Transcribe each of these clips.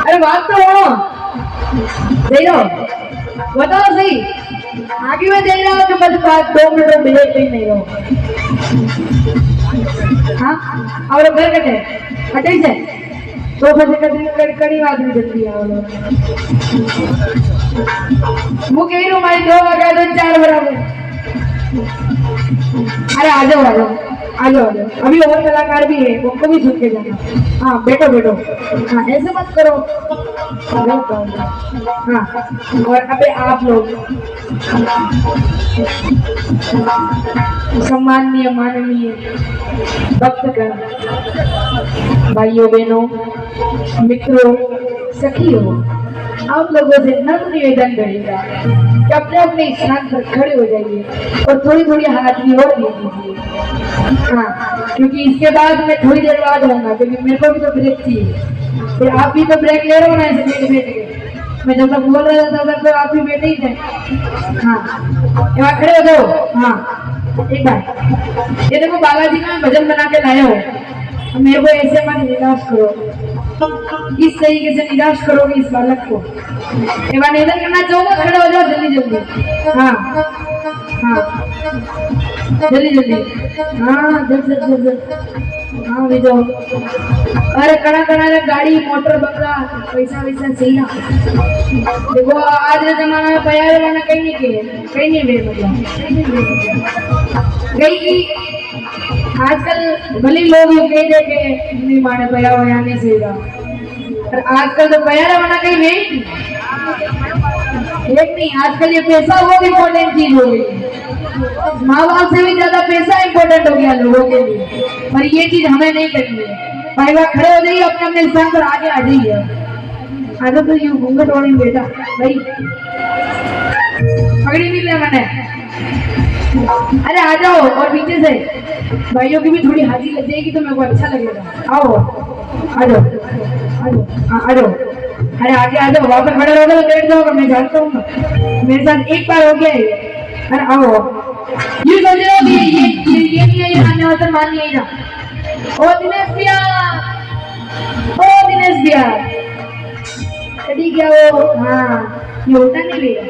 अरे बात तो हो दे दो बताओ सही आगे में दे रहा हूँ कि बस बात 2 मिनट में ब्रेक ही नहीं हो हाँ और घर कटे कटे से तो फिर कड़ी बात नहीं करती है वो कह रही हूँ मारी 2 बजा दो 4 बराबर अरे आ जाओ आ जाओ आ जाओ अभी और कलाकार भी है उनको भी सुन के जाना हाँ बैठो बैठो हाँ ऐसे मत करो हाँ और अबे आप लोग सम्माननीय माननीय भक्तगण भाइयों बहनों मित्रों सखियों आप लोगों से नम्र निवेदन करेगा कि अपने अपने स्थान पर खड़े हो जाइए और थोड़ी थोड़ी हाजिरी और दे दीजिए हाँ क्योंकि इसके बाद मैं थोड़ी देर बाद आऊंगा क्योंकि मेरे को भी तो ब्रेक चाहिए फिर आप भी तो ब्रेक ले रहे हो ना ऐसे बैठ बैठ के मैं जब तक बोल रहा था तब तक तो आप भी बैठे ही थे हाँ यहाँ खड़े हो जाओ हाँ एक बार ये देखो बालाजी का भजन बना के लाए हो मेरे को ऐसे मत निराश करो इस तरीके से निराश करोगे इस बालक को एवं निवेदन करना चाहूंगा खड़े हो जाओ जल्दी जल्दी हाँ हाँ जल्दी जल्दी हाँ जल्दी हाँ भी जाओ अरे कड़ा कड़ा गाड़ी मोटर बंगला पैसा वैसा चाहिए देखो आज के जमाना में पैसा वाला कहीं नहीं वे मतलब गई आजकल भले लोग ये कह रहे कि नहीं माने पया वया नहीं सही रहा पर आजकल तो पया बना कहीं नहीं एक नहीं आजकल ये पैसा वो इम्पोर्टेंट चीज हो गई माँ बाप से भी ज्यादा पैसा इम्पोर्टेंट हो गया लोगों के लिए पर ये चीज हमें नहीं करनी है भाई वह खड़े हो जाइए अपने अपने स्थान पर आगे आ जाइए आगे तो यूं घूंघट ओढ़ी बेटा भाई पगड़ी मिल रहा मैंने अरे आ जाओ और पीछे से भाइयों की भी थोड़ी हाजिरी लग जाएगी तो मेरे को अच्छा लगेगा आओ आ जाओ आ जाओ आ जाओ अरे आगे आ जाओ वहां पर खड़े रहोगे तो बैठ जाओगे मैं जानता हूँ मेरे साथ एक बार हो गया है अरे आओ ये सोच रहे हो ये नहीं है ये मानने वाला मान नहीं आएगा ओ दिनेश भैया कभी क्या वो हाँ ये उठा नहीं भैया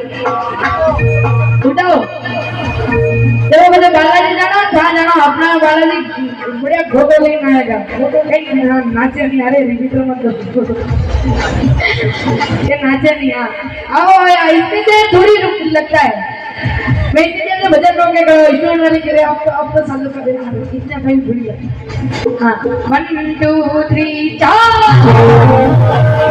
उठाओ देखो मुझे बालाजी जाना कहाँ जाना अपना बालाजी बढ़िया घोटो लेके आएगा घोटो कहीं नाचे नहीं आ रहे रिपीटर मतलब ये नाचे नहीं आओ इतनी देर थोड़ी लगता है मैं इतनी देर में भजन रोकेगा इतना वाले करे आपको सालों का देना इतना कहीं थोड़ी है हाँ 1 2 3 4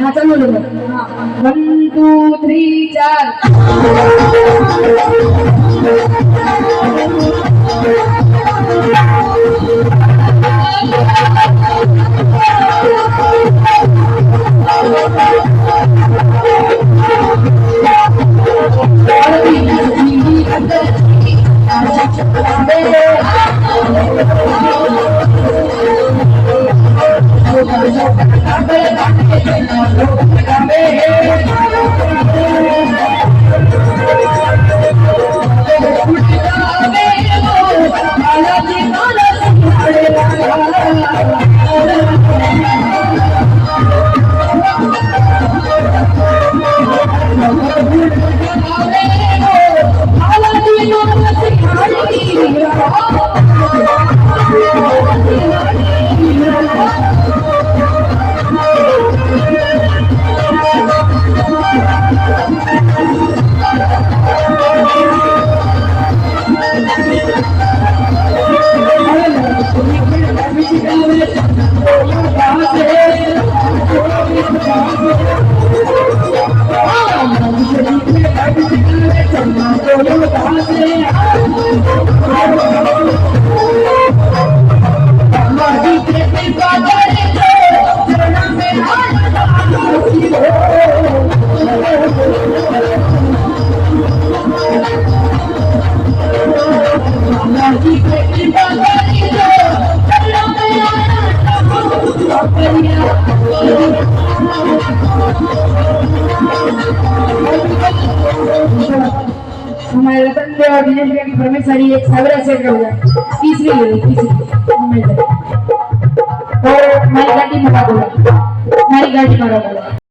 हाँ चलो लो 1 2 3 हमारे रतन देव और दिनेश भैया की फरमाइश सारी 1,000 सेट हो गया तीसरी ले लो तीसरी और हमारी गाड़ी मारा बोला